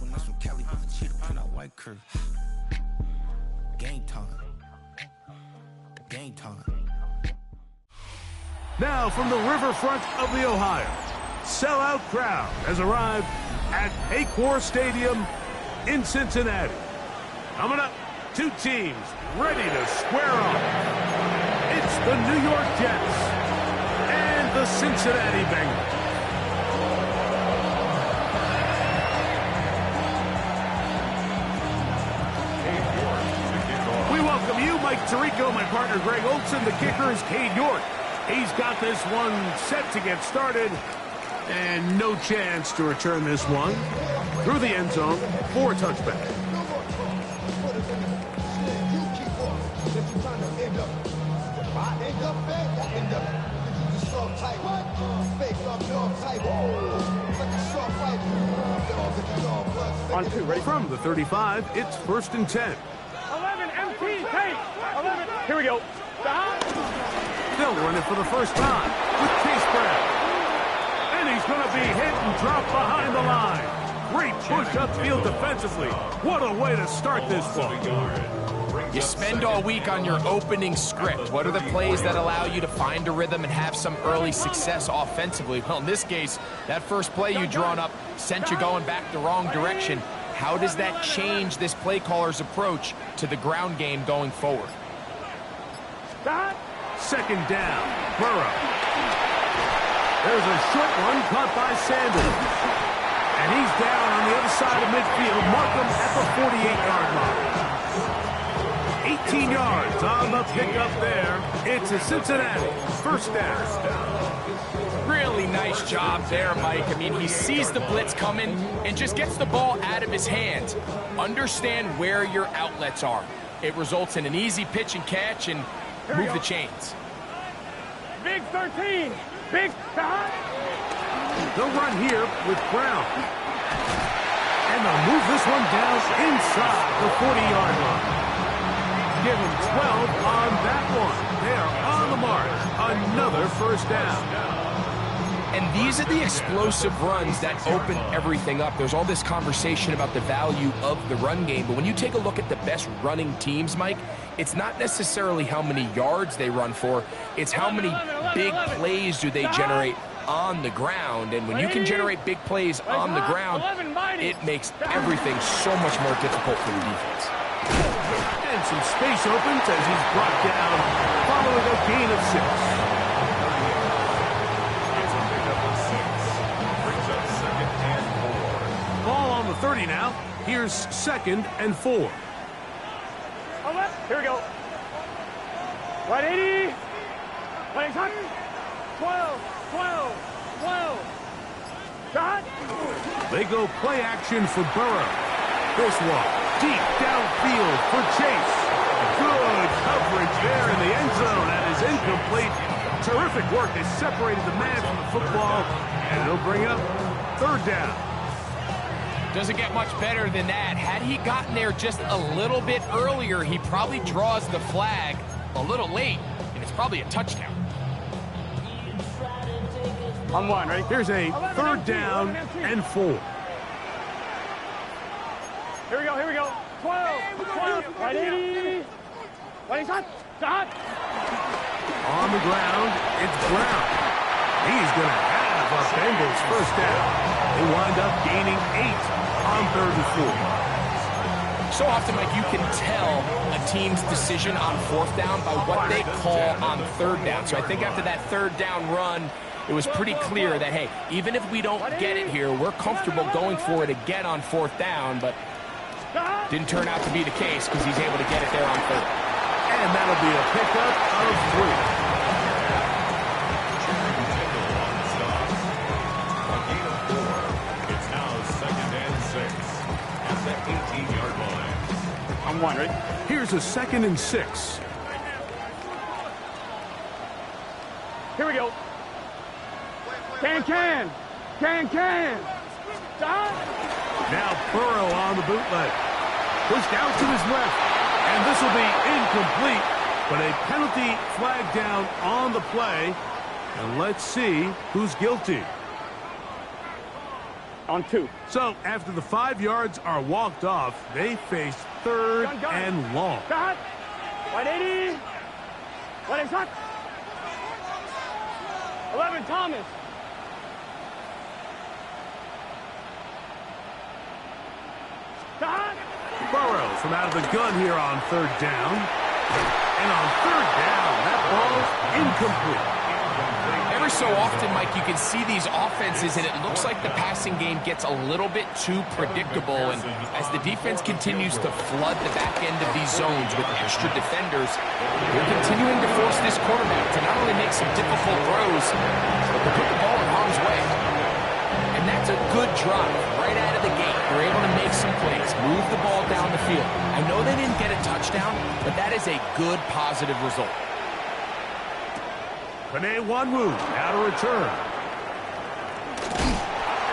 When that's from Cali with the cheetah print out white curve. Game time. Game time. Now from the riverfront of the Ohio, sellout crowd has arrived at Paycor Stadium in Cincinnati. Coming up, two teams ready to square off. It's the New York Jets and the Cincinnati Bengals. We welcome you, Mike Tirico, my partner Greg Olson. The kicker is Cade York. He's got this one set to get started, and no chance to return this one through the end zone for a touchback. On two, ready? From the 35, it's 1st and 10. 11, MT, take. 11, here we go. They'll run it for the first time with Chase Brown. And he's going to be hit and drop behind the line. Great push upfield defensively. What a way to start this ball. You spend all week on your opening script. What are the plays that allow you to find a rhythm and have some early success offensively? Well, in this case, that first play you drawn up sent you going back the wrong direction. How does that change this play caller's approach to the ground game going forward? Second down, Burrow. There's a short one caught by Sanders. And he's down on the other side of midfield. Mark him at the 48-yard line. 18 yards on the pickup there. It's a Cincinnati first down. Really nice job there, Mike. I mean, he sees the blitz coming and just gets the ball out of his hands. Understand where your outlets are. It results in an easy pitch and catch and move the chains. Big 13. Big stop. They'll run here with Brown. And they'll move this one down inside the 40-yard line. Give him 12 on that one. They are on the mark. Another first down. And these are the explosive runs that open everything up. There's all this conversation about the value of the run game, but when you take a look at the best running teams, Mike, it's not necessarily how many yards they run for, it's how many big plays do they generate on the ground. And when you can generate big plays on the ground, it makes everything so much more difficult for the defense. And some space opens as he's brought down following a gain of 6. Ball on the 30 now. Here's 2nd and 4. Here we go. Right 80. Right 12, 12, 12. Shot. They go play action for Burrow. This one deep downfield for Chase. Good coverage there in the end zone. That is incomplete. Terrific work. They separated the man from the football, and it'll bring up 3rd down. Doesn't get much better than that. Had he gotten there just a little bit earlier, he probably draws the flag a little late, and it's probably a touchdown. On one, ready? Here's a 3rd down and 4. Here we go, here we go. 12, 12, right 80. Right shot, shot. On the ground, it's Brown. He's going to have a Bengals first down. They wind up gaining 8 on 3rd and 4. So often, Mike, you can tell a team's decision on 4th down by what they call on 3rd down. So I think after that 3rd down run, it was pretty clear that, hey, even if we don't get it here, we're comfortable going for it again on 4th down, but didn't turn out to be the case because he's able to get it there on 3rd. And that'll be a pickup of 3. On one, right? Here's a 2nd and 6. Here we go. Can. Stop. Now Burrow on the bootleg. Pushed out to his left. And this will be incomplete. But a penalty flag down on the play. And let's see who's guilty. On 2. So after the 5 yards are walked off, they face third and long. Cut. 180. 180 shot. 11 Thomas. Cut. Burrows from out of the gun here on 3rd down. And on 3rd down, that ball's incomplete. Every so often, Mike, you can see these offenses, and it looks like the passing game gets a little bit too predictable. And as the defense continues to flood the back end of these zones with extra defenders, they're continuing to force this quarterback to not only make some difficult throws, but to put the ball in harm's way. And that's a good drive right out of the gate. They're able to make some plays, move the ball down the field. I know they didn't get a touchdown, but that is a good, positive result. Panay Wanwu out of return.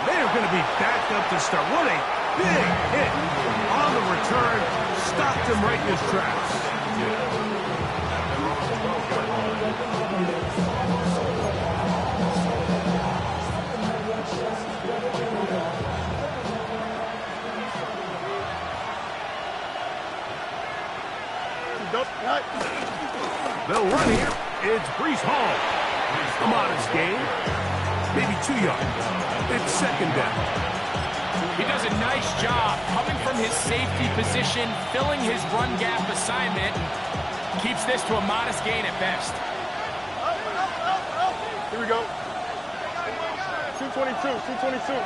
They are going to be backed up to start. What a big hit on the return. Stopped him right in his tracks. They'll run here. It's Brees Hall. A modest gain. Maybe 2 yards. It's 2nd down. He does a nice job coming from his safety position, filling his run gap assignment, and keeps this to a modest gain at best. Here we go. 222. 222.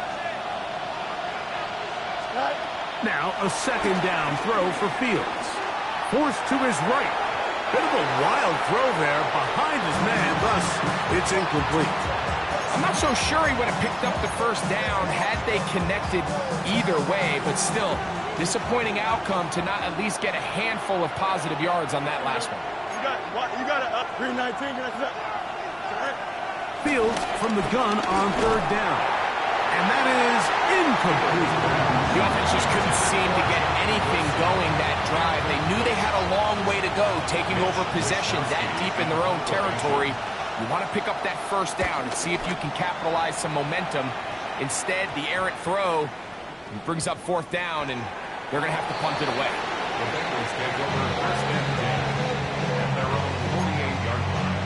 Now a 2nd down throw for Fields. Forced to his right. Bit of a wild throw there behind his man, thus it's incomplete. I'm not so sure he would have picked up the 1st down had they connected either way, but still, disappointing outcome to not at least get a handful of positive yards on that last one. You got it up. 319. Fields from the gun on 3rd down. And that is incomplete. The offense just couldn't seem to get anything going that drive. They knew they had a long way to go, taking over possession that deep in their own territory. You want to pick up that 1st down and see if you can capitalize some momentum. Instead, the errant throw brings up 4th down, and they're going to have to punt it away. The Bengals take over 1st and 10 at their own 48-yard line.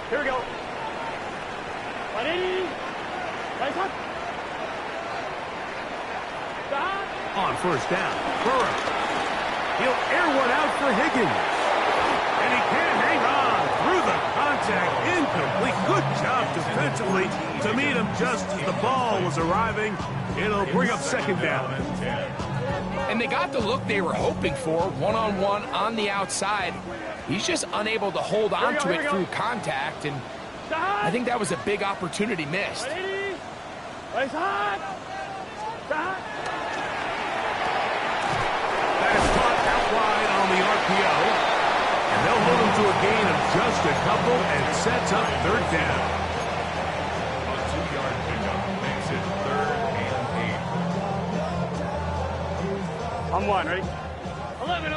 Here we go. 180. Right shot. On 1st down, Burrow. He'll air one out for Higgins. And he can't hang on through the contact. Incomplete. Good job defensively to meet him just as the ball was arriving. It'll bring up 2nd down. And they got the look they were hoping for, one-on-one on the outside. He's just unable to hold on to it through contact, and I think that was a big opportunity missed. That is caught out wide on the RPO. And they'll hold him to a gain of just a couple and sets up 3rd down. A 2-yard pickup makes it 3rd and 8. I'm 1, ready? 11.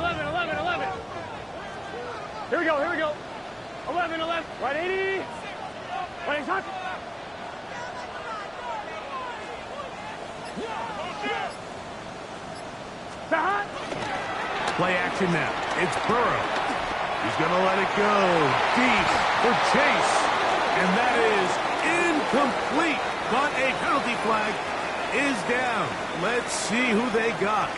Here we go. 11. 180. 180 shot. Play action now. It's Burrow. He's going to let it go deep for Chase. And that is incomplete. But a penalty flag is down. Let's see who they got.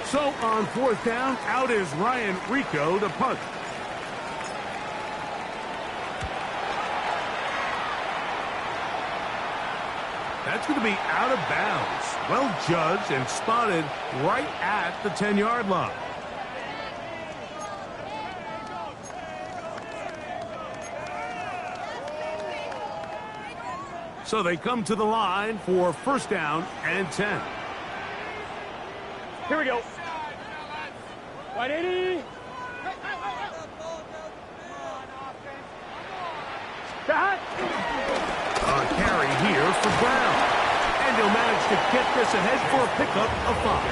So on 4th down, out is Ryan Rico to punt. That's going to be out of bounds. Well judged and spotted right at the 10-yard line. So they come to the line for 1st down and 10. Here we go. 180. A carry here for Brown. And he'll manage to get this ahead for a pickup of 5.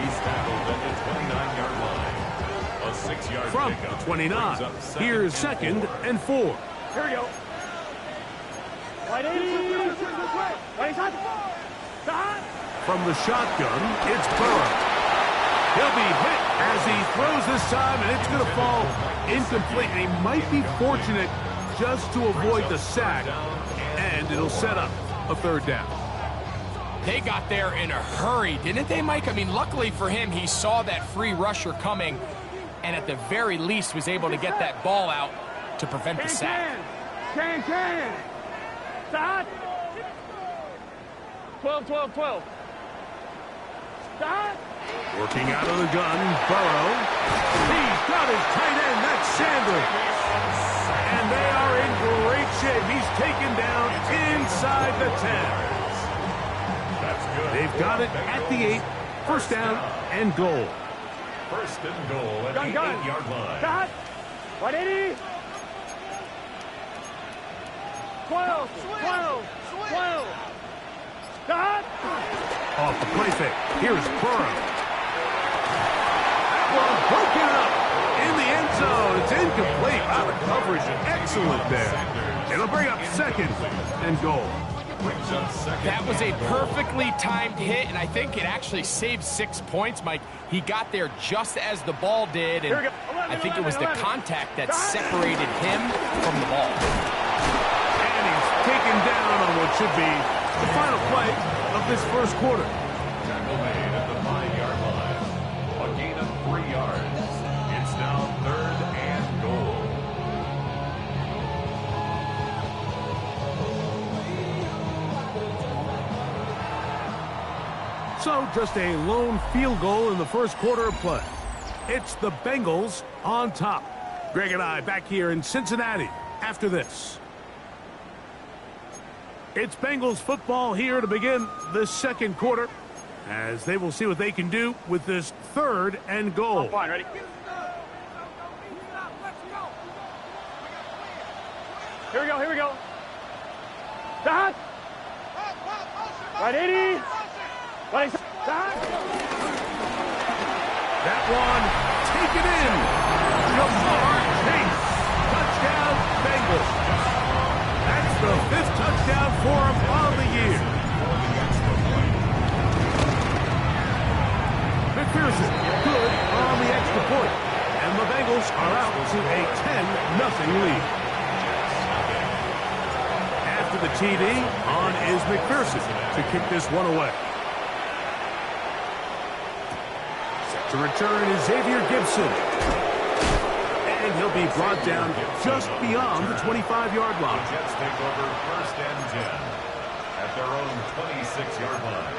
He's tackled at the 29-yard line. A 6-yard From pickup. the 29, here's 2nd and 4. Here we go. Right 80. Right shot. Stop. From the shotgun, it's Burrow. He'll be hit as he throws this time, and it's going to fall incomplete. And he might be fortunate just to avoid the sack, and it'll set up a 3rd down. They got there in a hurry, didn't they, Mike? I mean, luckily for him, he saw that free rusher coming, and at the very least was able to get that ball out to prevent the sack. Can. Start. 12. Start. Working out of the gun, Burrow. He's got his tight end, that's Sanders. And they are in great shape. He's taken down inside the 10. That's good. They've got it at the 8. 1st down and goal. 1st and goal at the 8-yard line. Start. Right 80. 12. Start. Off the play fake. Here's Burrow. That one broken up in the end zone. It's incomplete. Out of coverage. Excellent there. It'll bring up 2nd and goal. That was a perfectly timed hit, and I think it actually saved 6 points, Mike. He got there just as the ball did, and I think it was the contact that separated him from the ball. And he's taken down on what should be the final play of this 1st quarter. Tackle made at the 5-yard line. A gain of 3 yards. It's now 3rd and goal. So just a lone field goal in the 1st quarter of play. It's the Bengals on top. Greg and I back here in Cincinnati after this. It's Bengals football here to begin the 2nd quarter, as they will see what they can do with this 3rd and goal. Fine, ready? Here we go. Start. Right 80. Right start. That one taken in. Jamar Chase. Touchdown Bengals. That's the 5th touchdown for him on the year. McPherson good on the extra point. And the Bengals are out to a 10-0 lead. After the TD, on is McPherson to kick this one away. To return is Xavier Gibson. And he'll be brought down just beyond the 25-yard line. The Jets take over 1st and 10 at their own 26-yard line.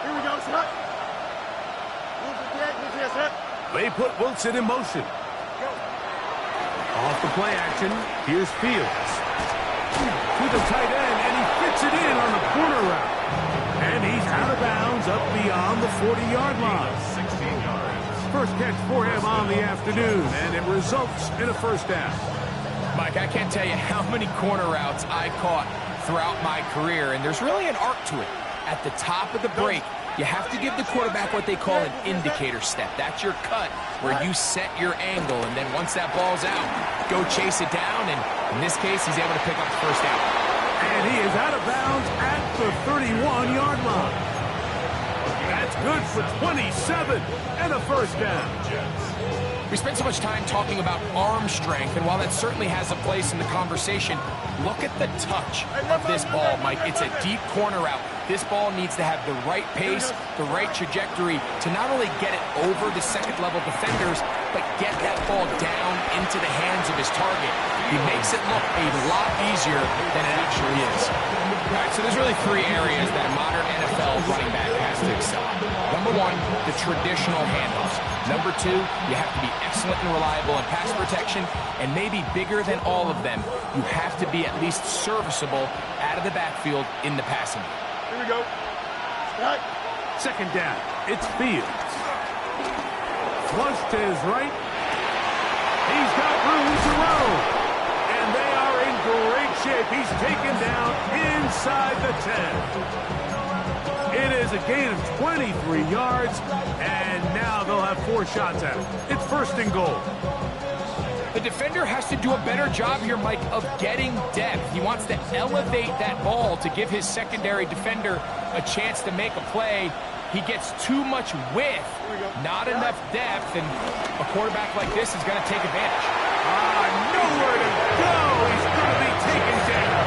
Here we go, set. They put Wilson in motion. Off the play action, here's Fields. To the tight end, and he fits it in on the corner route. And he's out of bounds up beyond the 40-yard line. 16 yards. First catch for him on the afternoon, and it results in a 1st down. Mike, I can't tell you how many corner routes I caught throughout my career, and there's really an art to it. At the top of the break, you have to give the quarterback what they call an indicator step. That's your cut where you set your angle, and then once that ball's out, go chase it down, and in this case, he's able to pick up the 1st down. And he is out of bounds at the 31-yard line. That's good for 27 and a 1st down. We spent so much time talking about arm strength, and while that certainly has a place in the conversation, look at the touch of this ball, Mike. It's a deep corner route. This ball needs to have the right pace, the right trajectory to not only get it over the 2nd-level defenders, but get that ball down into the hands of his target. He makes it look a lot easier than it actually is. All right, so there's really 3 areas that a modern NFL running back has to excel at. Number 1, the traditional handoffs. Number 2, you have to be excellent and reliable in pass protection, and maybe bigger than all of them, you have to be at least serviceable out of the backfield in the passing game. Here we go. Start. 2nd down. It's Fields. Flush to his right. He's taken down inside the 10. It is a gain of 23 yards, and now they'll have 4 shots at it. It's 1st and goal. The defender has to do a better job here, Mike, of getting depth. He wants to elevate that ball to give his secondary defender a chance to make a play. He gets too much width, not enough depth, and a quarterback like this is going to take advantage. Nowhere to go. He's going to be taken down.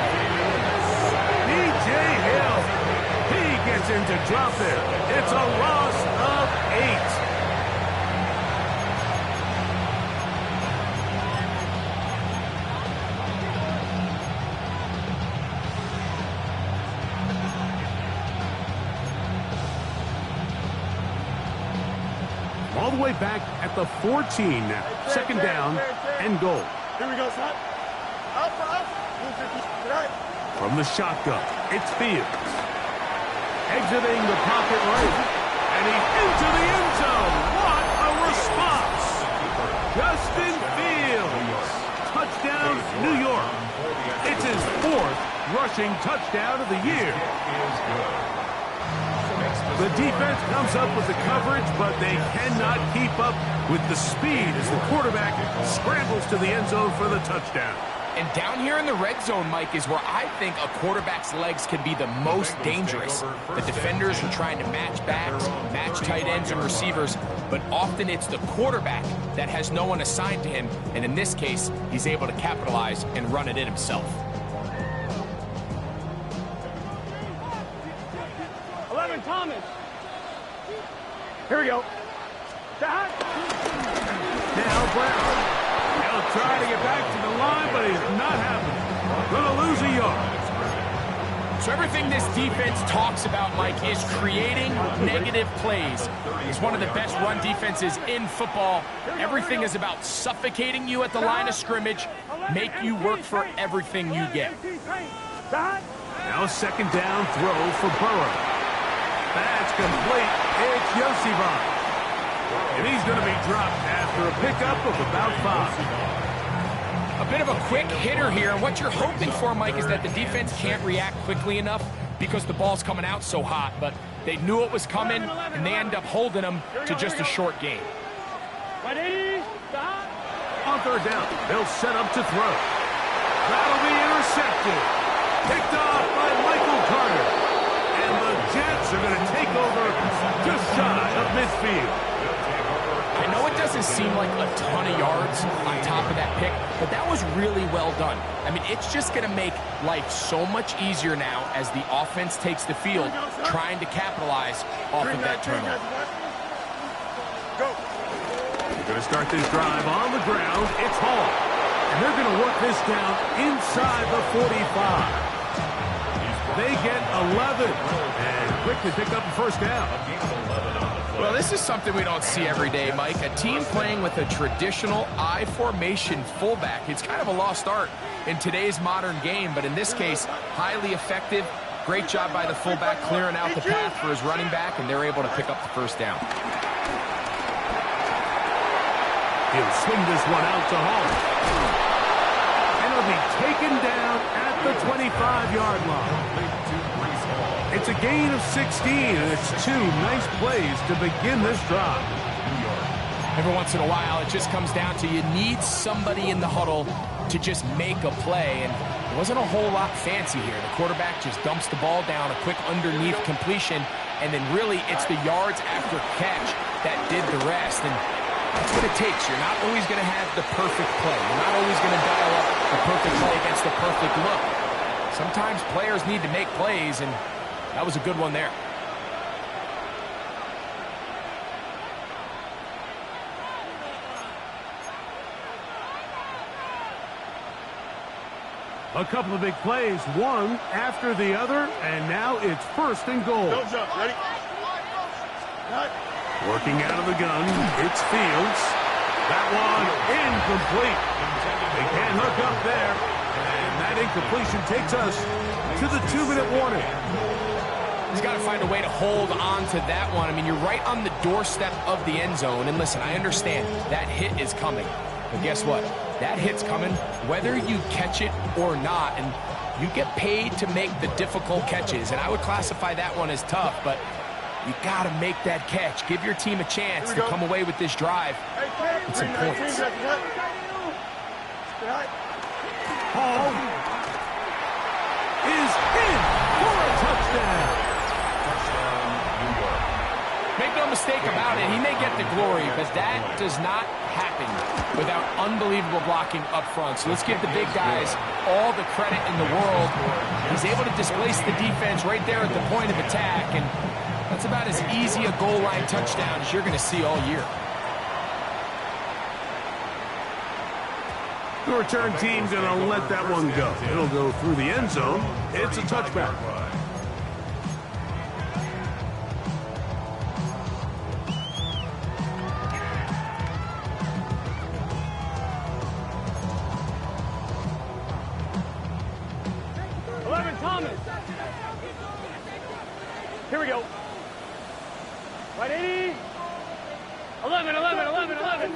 B.J. Hill. He gets him to drop there. It's a loss of 8. All the way back at the 14 now. 2nd down and goal. Here we go, son. Up for us. From the shotgun, it's Fields. Exiting the pocket right. And he's into the end zone. What a response. Justin Fields. Touchdown, New York. It's his 4th rushing touchdown of the year. The defense comes up with the coverage, but they cannot keep up with the speed as the quarterback scrambles to the end zone for the touchdown. And down here in the red zone, Mike, is where I think a quarterback's legs can be the most dangerous. The defenders are trying to match backs, match tight ends and receivers, but often it's the quarterback that has no one assigned to him, and in this case, he's able to capitalize and run it in himself. 11, Thomas. Here we go. Now Brown. He'll try to get back to the line, but he's not happening. Going to lose a yard. So everything this defense talks about, Mike, is creating negative plays. It's one of the best run defenses in football. Everything is about suffocating you at the line of scrimmage, make you work for everything you get. Now 2nd down throw for Burrow. That's complete. It's Yosivon. And he's going to be dropped after a pickup of about 5. A bit of a quick hitter here, and what you're hoping for, Mike, is that the defense can't react quickly enough because the ball's coming out so hot, but they knew it was coming, and they end up holding them to just a short game. On 3rd down, they'll set up to throw. That'll be intercepted. Picked off by Michael Carter. And the Jets are going to take over just shy of midfield. I know it doesn't seem like a ton of yards on top of that pick, but that was really well done. I mean, it's just going to make life so much easier now as the offense takes the field, trying to capitalize off of that turnover. They're going to start this drive on the ground. It's Hall. And they're going to work this down inside the 45. They get 11 and quickly pick up a 1st down. Well, this is something we don't see every day, Mike. A team playing with a traditional I formation fullback. It's kind of a lost art in today's modern game, but in this case, highly effective. Great job by the fullback clearing out the path for his running back, and they're able to pick up the 1st down. He'll swing this one out to Hall. And it'll be taken down at the 25-yard line. It's a gain of 16, and it's 2 nice plays to begin this drive. Every once in a while, it just comes down to you need somebody in the huddle to just make a play, and it wasn't a whole lot fancy here. The quarterback just dumps the ball down, a quick underneath completion, and then really it's the yards after catch that did the rest, and that's what it takes. You're not always going to have the perfect play. You're not always going to dial up the perfect play against the perfect look. Sometimes players need to make plays, and that was a good one there. A couple of big plays, one after the other, and now it's 1st and goal. Don't jump. Ready? Working out of the gun, it's Fields. That one incomplete. They can't hook up there, and that incompletion takes us to the 2-minute warning. He's got to find a way to hold on to that one. I mean, you're right on the doorstep of the end zone. And listen, I understand that hit is coming. But guess what? That hit's coming whether you catch it or not. And You get paid to make the difficult catches, and I would classify that one as tough, but you got to make that catch. Give your team a chance to come away with this drive with some points. Hall is in for a touchdown. Make no mistake about it, he may get the glory, but that does not happen without unbelievable blocking up front. So let's give the big guys all the credit in the world. He's able to displace the defense right there at the point of attack, and that's about as easy a goal line touchdown as you're going to see all year. The return team's going to let that one go. It'll go through the end zone. It's a touchback. Here we go. Right 80. 11, 11, 11, 11.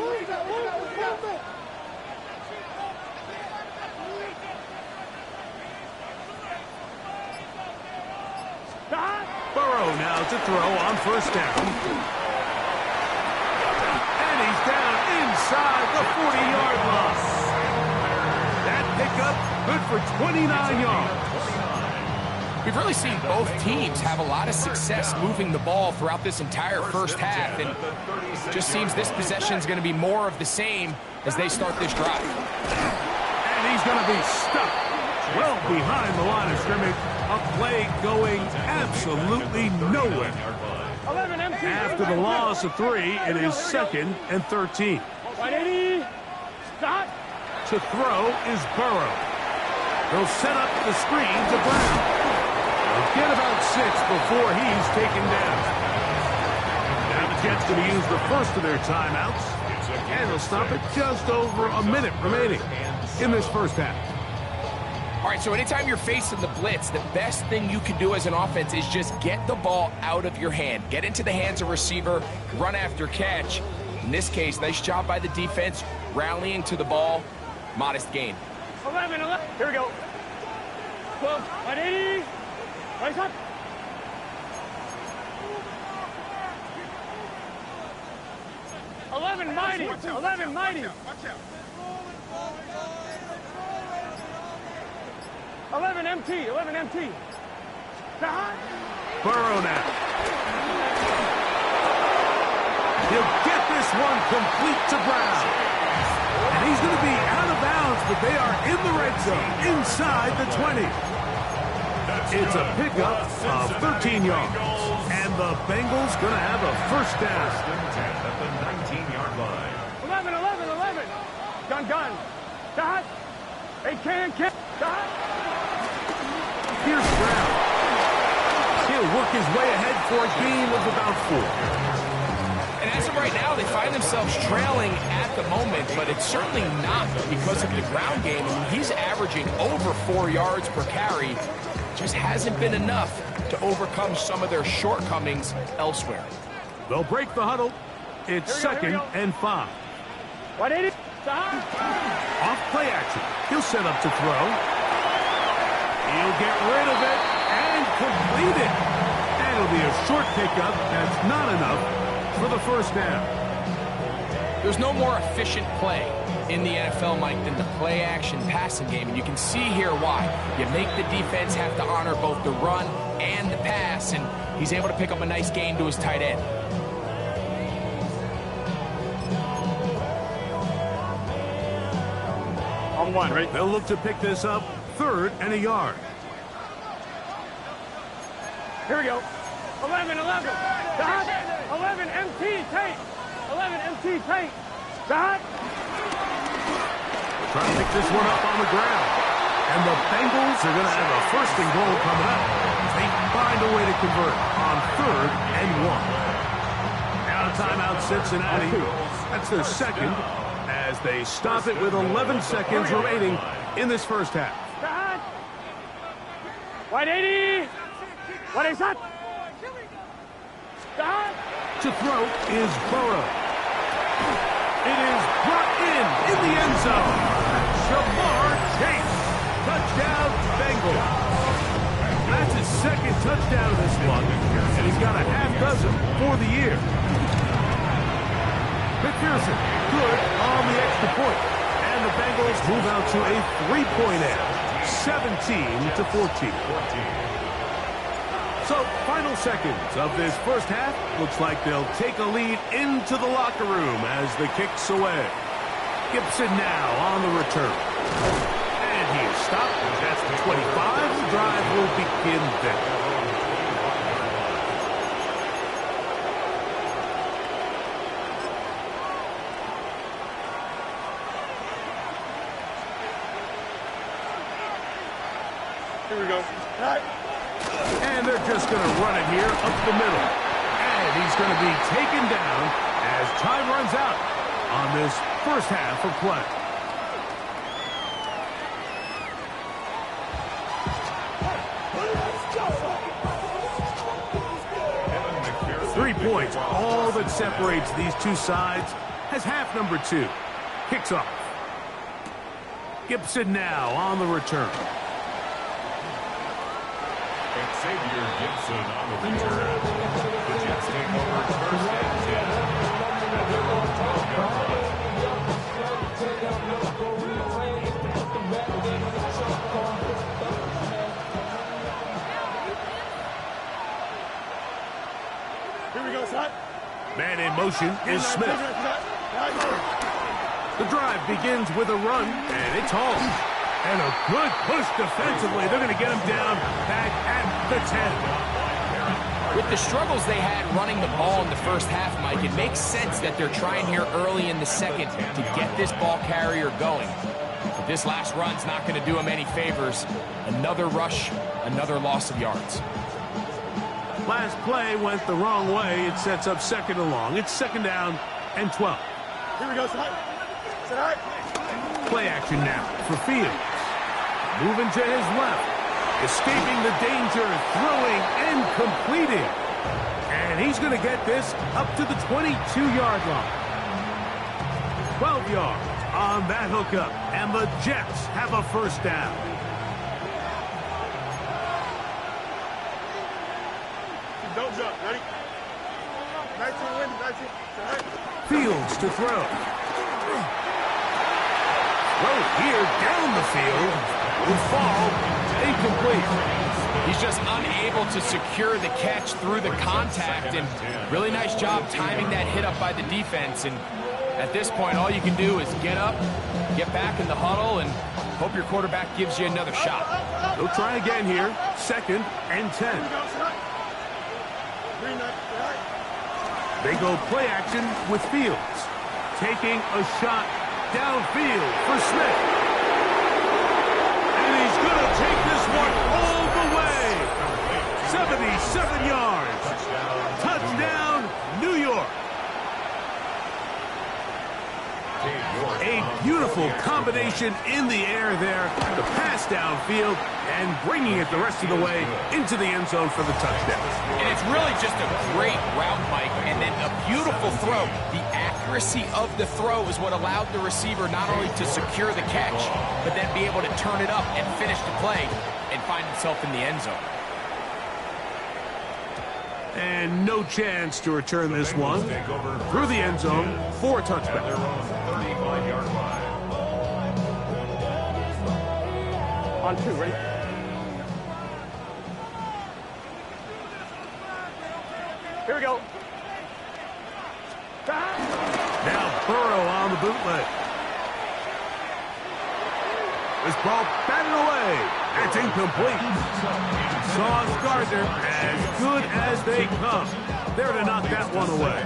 Burrow now to throw on first down. And he's down inside the 40-yard line. That pickup good for 29 yards. We've really seen both teams have a lot of success moving the ball throughout this entire first half, and it just seems this possession is going to be more of the same as they start this drive. And he's going to be stuck well behind the line of scrimmage. A play going absolutely nowhere. After the loss of 3, it is 2nd and 13. 180. Stop. To throw is Burrow. He'll set up the screen to Brown. They'll get about 6 before he's taken down. Now the Jets going to use the first of their timeouts. And they'll stop at just over a minute remaining in this first half. All right, so anytime you're facing the blitz, the best thing you can do as an offense is just get the ball out of your hand. Get into the hands of receiver, run after catch. In this case, nice job by the defense, rallying to the ball. Modest gain. 11, 11. Here we go. 12, 180. Right up. 11 mighty. 11 mighty. 11 MT. 11 MT. Burrow now. He'll get this one complete to Brown. And he's going to be out of bounds, but they are in the red zone, inside the 20. It's a pickup of 13 yards. And the Bengals going to have a first down. At the 19-yard line. 11, 11, 11. Gun. Dot. They can. Dot. Here's Brown. He'll work his way ahead for a gain of about 4. And as of right now, they find themselves trailing at the moment, but it's certainly not because of the ground game. I mean, he's averaging over 4 yards per carry. Just hasn't been enough to overcome some of their shortcomings elsewhere. They'll break the huddle. It's 2nd and 5. 180. Stop. Off play action. He'll set up to throw. He'll get rid of it and complete it. And it'll be a short pickup. That's not enough for the first down. There's no more efficient play in the NFL, Mike, than the play-action passing game, and you can see here why. You make the defense have to honor both the run and the pass, and he's able to pick up a nice gain to his tight end. On 1, right? They'll look to pick this up 3rd and a yard. Here we go. 11, 11. Dot. 11 MT tape. 11 MT tape. Dot. Trying to pick this one up on the ground. And the Bengals are going to have a 1st and goal coming up. They find a way to convert on 3rd and 1. Now timeout Cincinnati. That's their 2nd as they stop it with 11 seconds remaining in this first half. Dot. 180. What is that? Dot. To throw is Burrow. It is brought in the end zone. Shamar Chase. Touchdown, Bengals. Bengals. That's his second touchdown of this one, and he's got a half dozen for the year. McPherson, good on the extra point. And the Bengals move out to a 3-point edge, 17-14. So, final seconds of this first half. Looks like they'll take a lead into the locker room as the kick's away. Gibson now on the return. And he is stopped. That's the 25. The drive will begin then. Here we go. And they're just going to run it here up the middle. And he's going to be taken down as time runs out on this first half of play. 3 points, all that separates these two sides, as half number 2 kicks off. Gibson now on the return. Xavier Gibson on the return. The Jets take over first and 10 at their own 12-yard line. Here we go, son. Man in motion is Smith. The drive begins with a run, and it's home. And a good push defensively. They're going to get him down back at the 10. With the struggles they had running the ball in the first half, Mike, it makes sense that they're trying here early in the second to get this ball carrier going. But this last run's not going to do him any favors. Another rush, another loss of yards. Last play went the wrong way. It sets up second and long. It's second down and 12. Here we go, son. Son. Play action now for Fields. Moving to his left. Escaping the danger, throwing and completing. And he's going to get this up to the 22-yard line. 12 yards on that hookup. And the Jets have a first down. Don't jump. Ready? 19 win, 19. Fields to throw. Throw here down the field. Will fall incomplete. He's just unable to secure the catch through the contact, and really nice job timing that hit up by the defense. And at this point, all you can do is get up, get back in the huddle, and hope your quarterback gives you another shot. They'll try again here. Second and 10. They go play action with Fields. Taking a shot downfield for Smith. And he's going to take this one all the way. 77 yards. Touchdown, New York. A beautiful combination in the air there. The pass downfield and bringing it the rest of the way into the end zone for the touchdown. And it's really just a great route, Mike, and then a beautiful throw. The accuracy of the throw is what allowed the receiver not only to secure the catch, but then be able to turn it up and finish the play and find himself in the end zone. And no chance to return this one through the end zone for a touchback. Their own 35-yard line. On 2, ready? Here we go. Now Burrow on the bootleg. This ball batted away. It's incomplete. Sauce Gardner, as good as they come. There to knock that one away.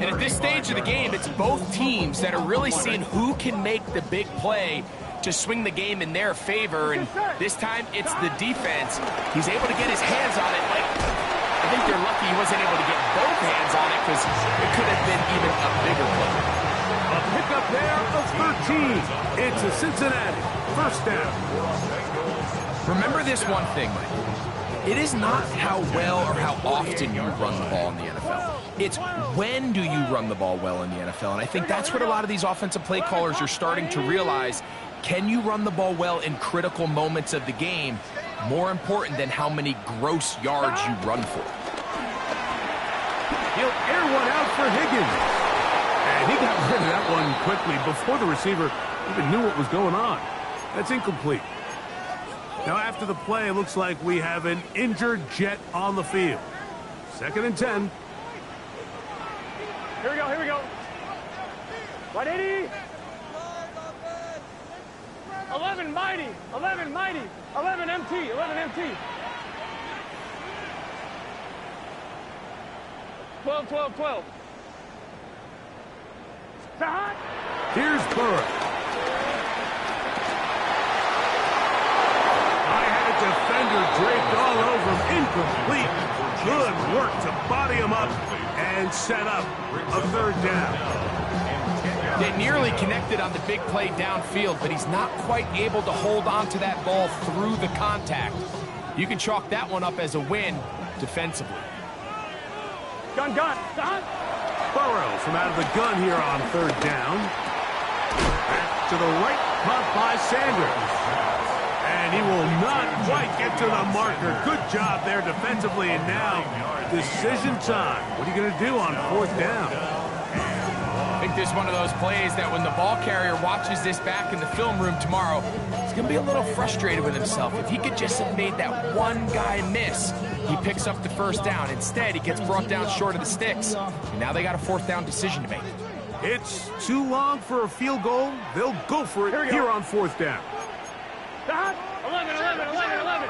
And at this stage of the game, it's both teams that are really seeing who can make the big play to swing the game in their favor. And this time, it's the defense. He's able to get his hands on it. Like, I think they're lucky he wasn't able to get both hands on it because it could have been even a bigger play. A pickup there of 13. It's a Cincinnati first down. Remember this one thing, Mike. It is not how well or how often you run the ball in the NFL. It's when do you run the ball well in the NFL? And I think that's what a lot of these offensive play callers are starting to realize. Can you run the ball well in critical moments of the game? More important than how many gross yards you run for. He'll air one out for Higgins. And he got rid of that one quickly before the receiver even knew what was going on. That's incomplete. Now after the play, it looks like we have an injured Jet on the field. 2nd and 10. Here we go, here we go. 180. 11 mighty, 11 mighty, 11 MT, 11 MT. 12, 12, 12. Stop. Here's Burrow. I had a defender draped all over him. Incomplete. Good work to body him up and set up a 3rd down. They nearly connected on the big play downfield, but he's not quite able to hold on to that ball through the contact. You can chalk that one up as a win defensively. Gun, gun, gun. Burrow from out of the gun here on 3rd down. Back to the right, caught by Sanders. And he will not quite get to the marker. Good job there defensively, and now decision time. What are you going to do on 4th down? I think this is one of those plays that when the ball carrier watches this back in the film room tomorrow, he's going to be a little frustrated with himself. If he could just have made that one guy miss, he picks up the 1st down. Instead, he gets brought down short of the sticks. And now they got a 4th down decision to make. It's too long for a field goal. They'll go for it here on 4th down. 11, 11, 11, 11.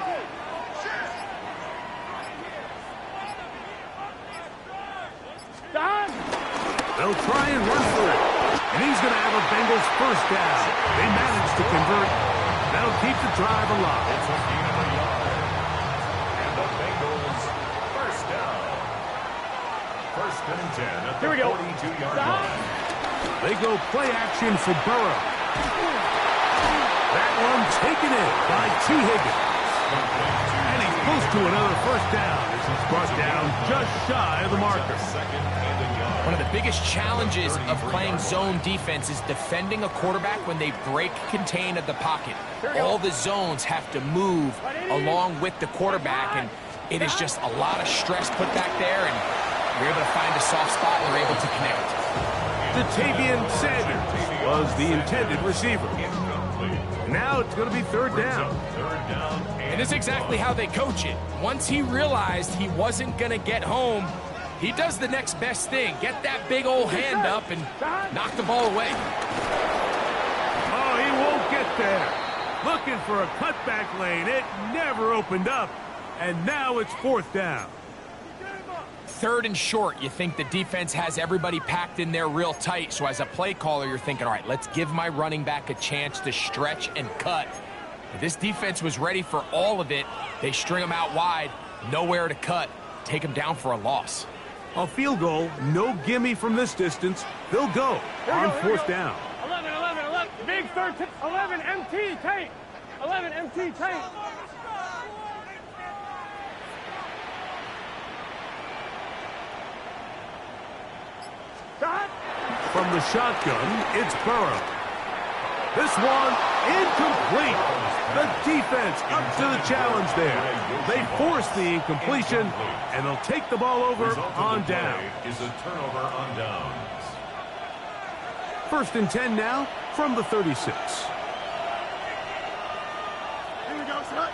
Stop. They'll try and run for it. And he's going to have a Bengals 1st down. They managed to convert. That'll keep the drive alive. It's a gain of a yard. And the Bengals 1st down. 1st and 10 at the 42-yard line. They go play action for Burrow. That one taken in by T. Higgins. And he's close to another 1st down as he's brought down just shy of the marker. One of the biggest challenges of playing zone defense is defending a quarterback when they break contain of the pocket. All the zones have to move along with the quarterback, and it is just a lot of stress put back there, and you're able to find a soft spot and they're able to connect. Ja'Tavion Sanders was the intended receiver. Now it's going to be 3rd down. And it's exactly how they coach it. Once he realized he wasn't going to get home, he does the next best thing. Get that big old hand up and knock the ball away. Oh, he won't get there. Looking for a cutback lane. It never opened up. And now it's 4th down. 3rd and short. You think the defense has everybody packed in there real tight. So as a play caller, you're thinking, all right, let's give my running back a chance to stretch and cut. But this defense was ready for all of it. They string them out wide. Nowhere to cut. Take them down for a loss. A field goal, no gimme from this distance. They'll go on 4th down. 11, 11, 11. Big 13. 11 MT tank. 11 MT tank. Stop. From the shotgun, it's Burrow. This one incomplete. The defense up to the challenge there. They force the incompletion, and they'll take the ball over on down. Is a turnover on downs. 1st and 10 now from the 36. Here we go, set.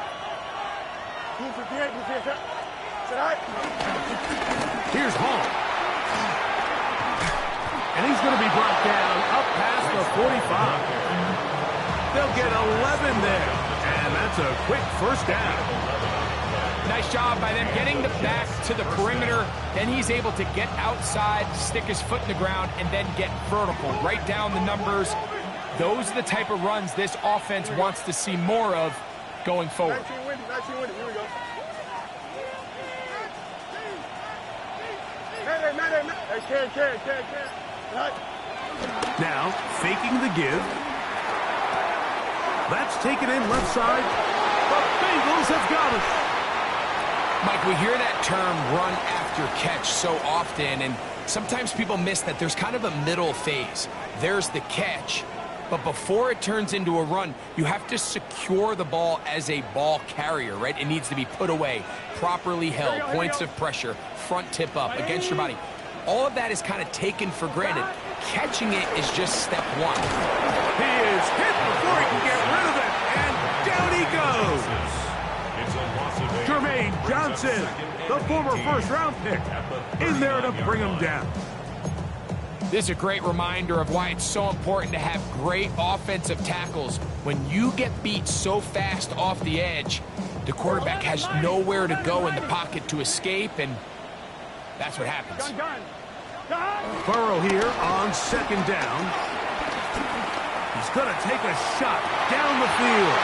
258, set. Here's Hall. And he's going to be brought down up past the 45. They'll get 11 there. And that's a quick 1st down. Nice job by them getting the back to the perimeter. Then he's able to get outside, stick his foot in the ground, and then get vertical. Right down the numbers. Those are the type of runs this offense wants to see more of going forward. 19 winning, here we go. Now, faking the give. That's taken in left side. The Bengals have got it. Mike, we hear that term run after catch so often, and Sometimes people miss that there's kind of a middle phase. There's the catch, but before it turns into a run, you have to secure the ball as a ball carrier, right? It needs to be put away, properly held, points of pressure, front tip up, against your body. All of that is kind of taken for granted. Catching it is just step one. He is hit before he can get rid of it, and down he goes. Jermaine Johnson, the former first-round pick, in there to bring him down. This is a great reminder of why it's so important to have great offensive tackles. When you get beat so fast off the edge, the quarterback has nowhere to go in the pocket to escape, and that's what happens. Burrow here on second down. He's going to take a shot down the field.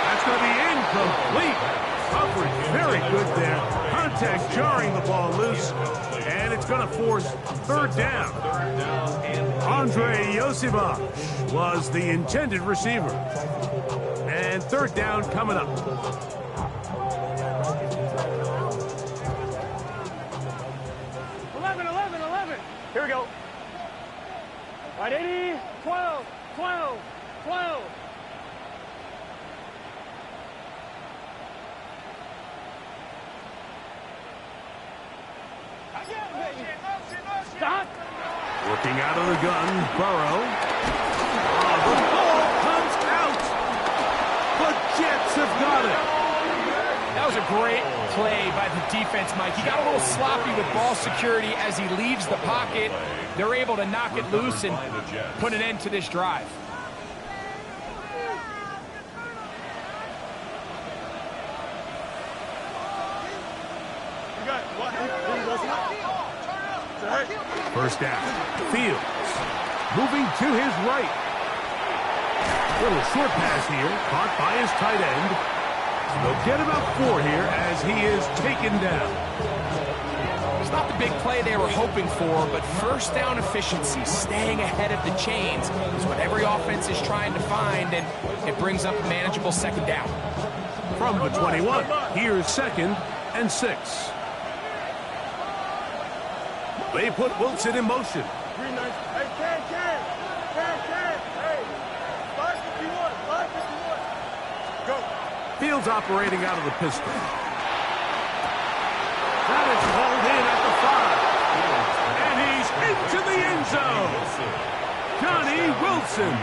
That's going to be incomplete. Coverage very good there. Contact jarring the ball loose, and it's going to force third down. Andre Yosivach was the intended receiver. And third down coming up. Here we go. Right, 80, 12, 12, 12. Stop. Working out of the gun, Burrow. The ball comes out. The Jets have got it. That was a great play by the defense, Mike. He got a little sloppy with ball security as he leaves the pocket. They're able to knock it loose and put an end to this drive. First down. Fields moving to his right. Little short pass here, caught by his tight end. They'll get about 4 here as he is taken down. It's not the big play they were hoping for, but first down efficiency, staying ahead of the chains, is what every offense is trying to find, and it brings up a manageable second down. From the 21, here's 2nd and 6. They put Wilson in motion. Hey, Ken. Hey, 551. Go. Fields operating out of the pistol. That is hauled in at the 5. And he's into the end zone. Johnny Wilson.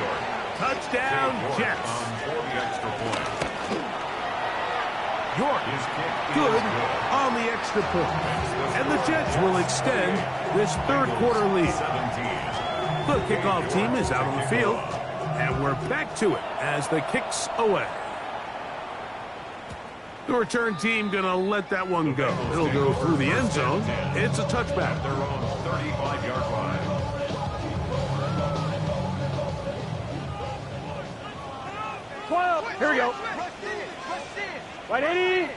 Touchdown, Jets. York is good on the extra point. And the Jets will extend this third quarter lead. The kickoff team is out on the field. And we're back to it as the kick's away. The return team going to let that one go. It'll go through the end zone. It's a touchback. Their own 35-yard line. Here we go. Right, 80.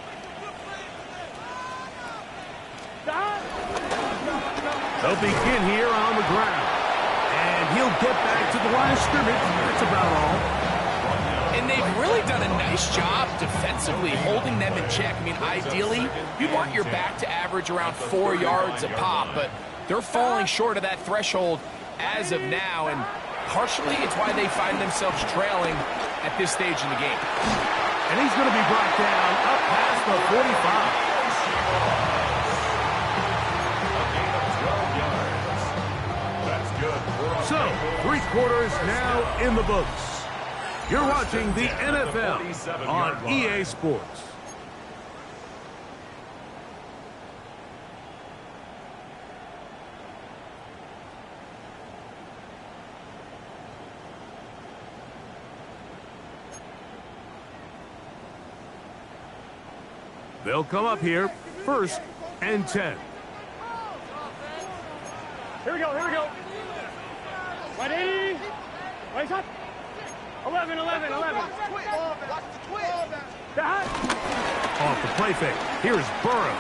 Stop. They'll begin here on the ground. And he'll get back to the line of scrimmage. That's about all. And they've really done a nice job defensively holding them in check. I mean, ideally, you'd want your back to average around 4 yards a pop, but they're falling short of that threshold as of now, and partially it's why they find themselves trailing at this stage in the game. And he's going to be brought down up past the 45. So, 3 quarters now in the books. You're watching the NFL on EA Sports. They'll come up here, 1st and 10. Here we go. Ready? Right up. 11. That. Off the play fake. Here's Burrow.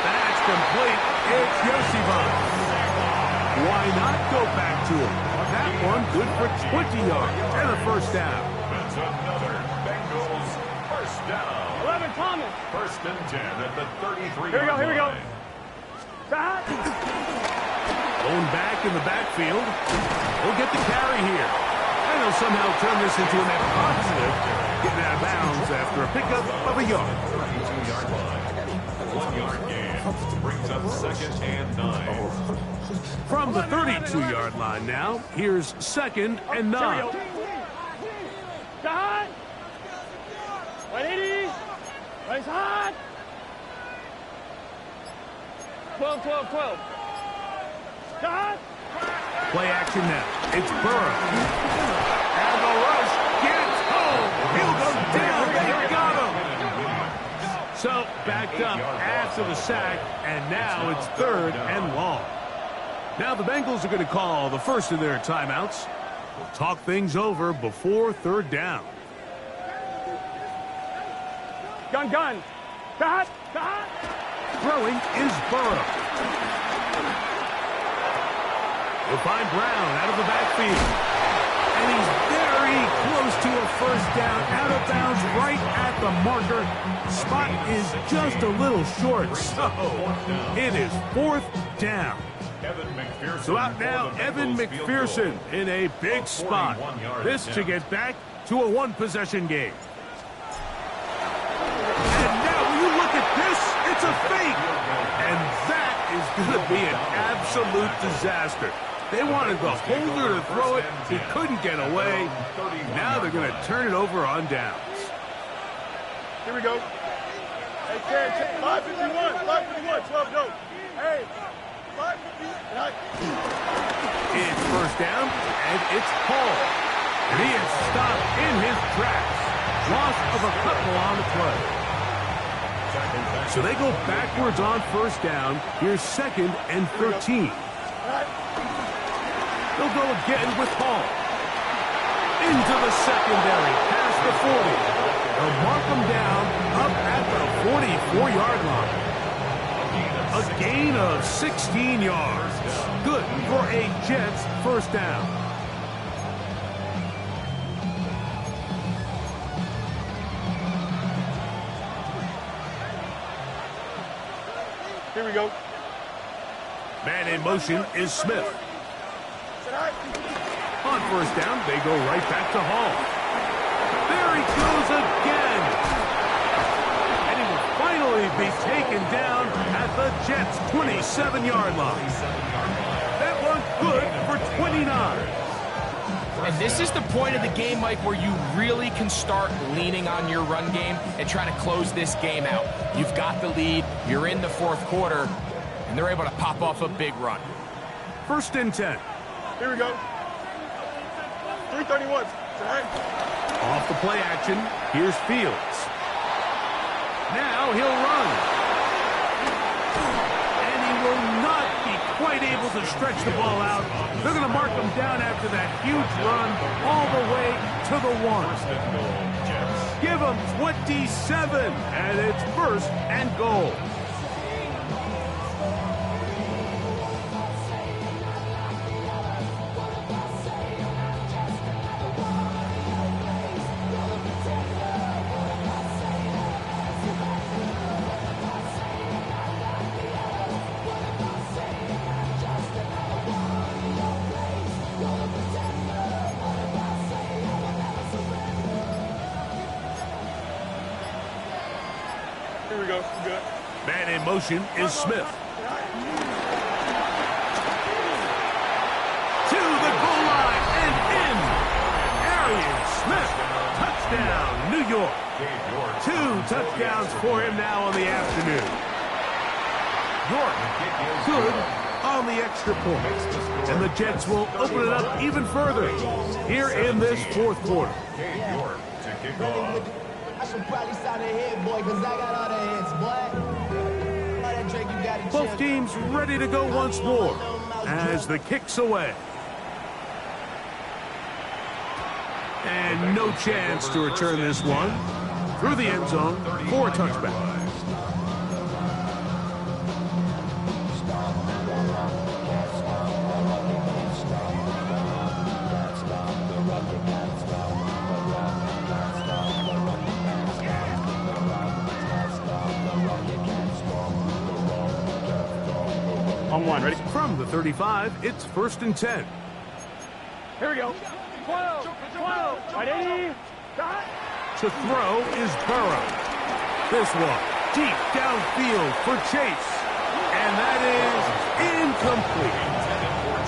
That's complete. It's Yosivach. Why not go back to him? That one good for 20 yards and a first down. That's another Bengals first First down. 11 Thomas. First and 10 at the 33-yard Here we go, here we go. line. Stop. Going back in the backfield. He'll get the carry here. And he'll somehow turn this into a net positive, getting out of bounds after a pickup of a yard. 32-yard line. 1 yard gain. Brings up second and 9. From the 32-yard line now, here's second and 9. Stop. 180. Race hard. 12, 12, 12. Stop. Play action now. It's Burrow. And the rush gets home. He'll go down. They got him. So backed up after the sack, and now it's third and long. Now the Bengals are going to call the first of their timeouts. We'll talk things over before third down. Gun, gun. Stop. Stop. Throwing is Burrow. He'll find Brown out of the backfield. And he's very close to a first down, out of bounds, right at the marker. Spot is just a little short, so it is fourth down. So out now, Evan McPherson in a big spot. This to get back to a one-possession game. And now, will you look at this? It's a fake. And that is going to be an absolute disaster. They wanted the holder to throw it. He couldn't get away. Now they're going to turn it over on downs. Here we go. Hey, Ted, 551, 551, 12, go. Hey, 551. It's first down, and it's Paul. And he is stopped in his tracks. Loss of a couple on the play. So they go backwards on first down. Here's second and 13. They'll go again with Hall. Into the secondary, past the 40. They'll mark them down up at the 44-yard line. A gain of 16 yards. Good for a Jets first down. Here we go. Man in motion is Smith. On first down, they go right back to Hall. There he goes again. And he will finally be taken down at the Jets' 27-yard line. That one good for 29. And this is the point of the game, Mike, where you really can start leaning on your run game and try to close this game out. You've got the lead, you're in the fourth quarter, and they're able to pop off a big run. First and 10. Here we go. 331. Off the play action, here's Fields. Now he'll run. And he will not be quite able to stretch the ball out. They're going to mark him down after that huge run all the way to the 1. Give him 27, and it's first and goal. Here we go. Good. Man in motion is Smith. To the goal line and in. Arian Smith. Touchdown, New York. 2 touchdowns for him now on the afternoon. York, good on the extra point. And the Jets will open it up even further here in this fourth quarter. York to kick off. I should probably sign a head, boy, because I got all the hits, boy. All that Drake, you got it. Both teams ready to go once more as the kick's away. And no chance to return this one through the end zone for a touchback. 1. Ready? From the 35, it's 1st and 10. Here we go. 12. Ready? Start. To throw is Burrow. This one, deep downfield for Chase. And that is incomplete.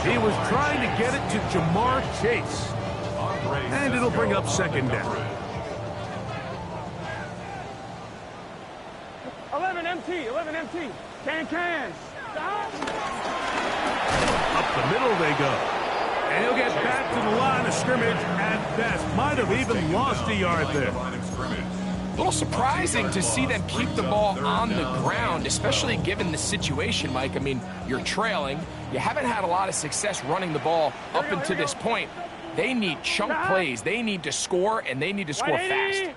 He was trying to get it to Jamar Chase. And it'll bring up 2nd down. 11 MT. Can. Stop. Up the middle they go. And he'll get back to the line of scrimmage at best. Might have even lost a yard there. A little surprising to see them keep the ball on the ground, especially given the situation, Mike. I mean, you're trailing. You haven't had a lot of success running the ball up until this point. They need chunk plays. They need to score, and they need to score fast.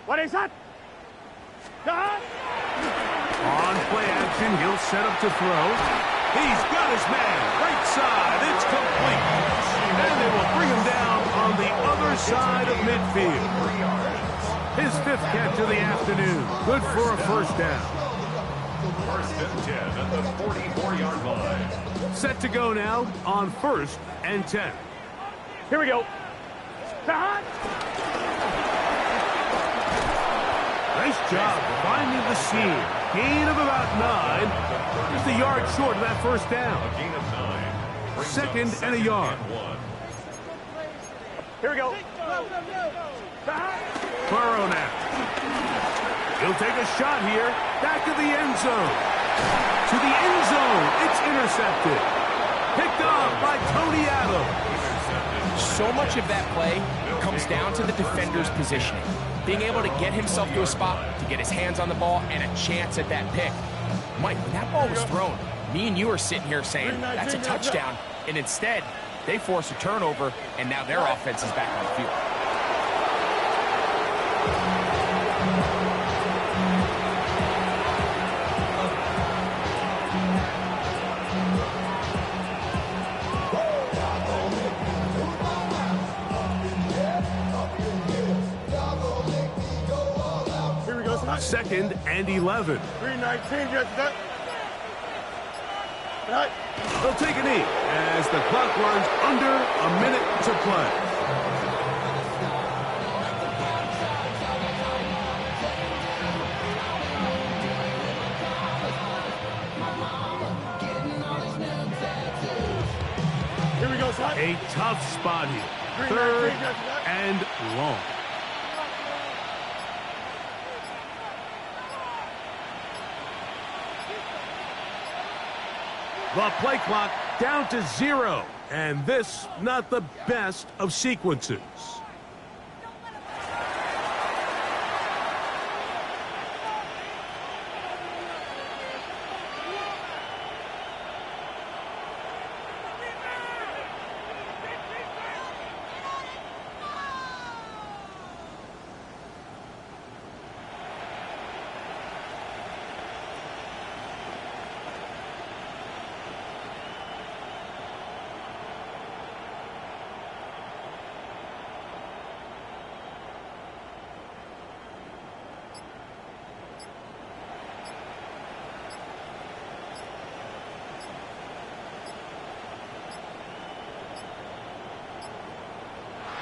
What is that? Start. On play action, he'll set up to throw. He's got his man. Right side. It's complete. And they will bring him down on the other side of midfield. His 5th catch of the afternoon. Good for a 1st down. 1st and 10 at the 44-yard line. Set to go now on 1st and 10. Here we go. Start. Nice job finding the seam. Gain of about 9. Just a yard short of that 1st down. A gain of 9. 2nd and a yard. Here we go. Start. Burrow now. He'll take a shot here. Back to the end zone. To the end zone. It's intercepted. Picked off by Tony Adams. So much of that play comes down to the defender's positioning. Being able to get himself to a spot, to get his hands on the ball, and a chance at that pick. Mike, when that ball was thrown, me and you are sitting here saying, that's a touchdown. And instead, they force a turnover, and now their offense is back on the field. Second and 11. 319, just that. They'll take a knee as the clock runs under a minute to play. Here we go, son. A tough spot here. 3rd and long. The play clock down to 0. And this, not the best of sequences.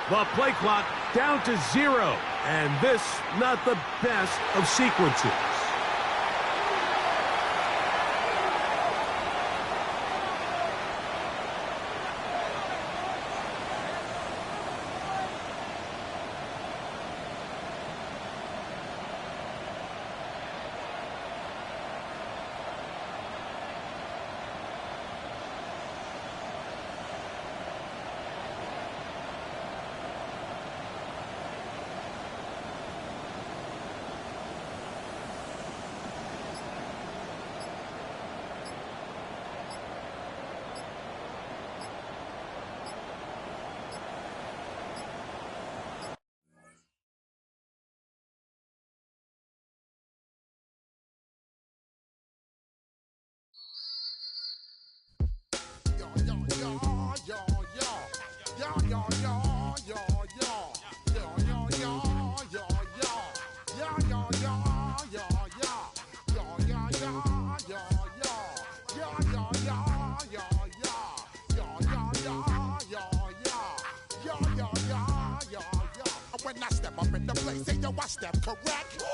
The play clock down to 0. And this, not the best of sequences. Yeah. when I step up in the place, say yo, I step correct.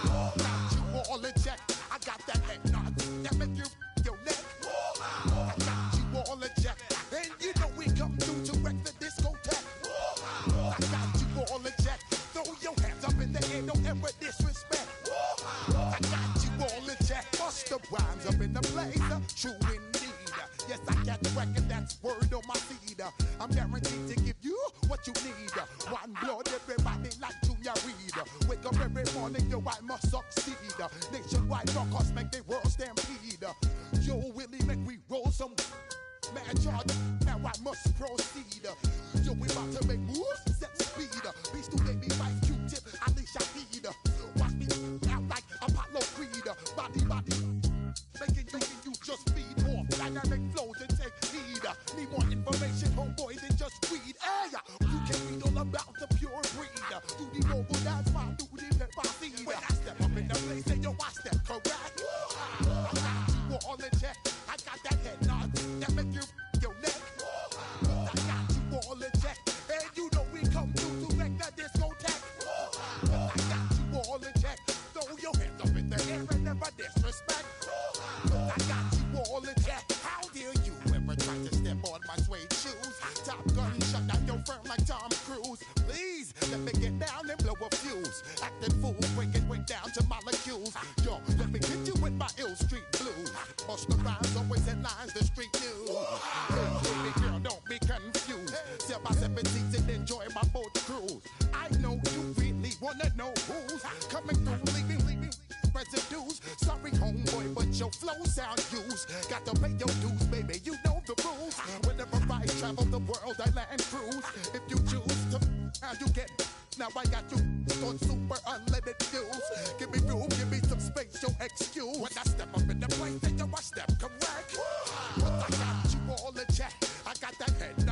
Got you all in check. I got that head nod that make you your neck. I got you all in check. And you know we come through to wreck the discotheque. I got you all in check. Throw your hands up in the air, don't ever disrespect. I got you all in check. Bust the rhymes up in the place, true indeed. Yes, I got the record, that's word on my feed. I'm guaranteed to give you what you need. One blood, everybody like Junior Reed. Wake up every morning, yo, I must succeed. Nationwide rockers make the world stampede. Yo, Willie, make we roll some mad charge. Now I must proceed. Yo, we about to make moves, set speed. These two baby fight Q-tip, Ali Shaheed. Watch me out like Apollo Creed. Body, making you just feed off dynamic flows and take heed. Need more information, homeboy, than just read. Hey, you can read all about the pure breed. Do the mobile dance, my do the pepper seed. When I step up in the place, say yo, I step correct. I got you all in check. I got that head nod that make you your neck. I got you all in check. And you know we come through to wreck the discotheque. I got you all in check. Throw your hands up in the air and never disrespect. I got you all in check. How dare you ever try to step on my suede shoes? Top Gun shut down your firm like Tom Cruise. Please let me get down and blow a fuse. Acting fool, breaking way down to molecules. Yo, let me hit you with my ill street blues. Bust the rhymes, always headlines, the street news. Hey, baby girl, don't be confused. Step by 17 and enjoy my boat cruise. I know you really wanna know who's coming through, leaving residues. Sorry, homeboy, but your flow sound used. Got to pay your dues, baby, you know the rules. Whenever I travel the world, I land cruise. If you choose to, how you get. Now I got you on super unlimited views. Give me room, give me some space, your excuse. When I step up in the place, then I step correct. But I got you all in check. I got that head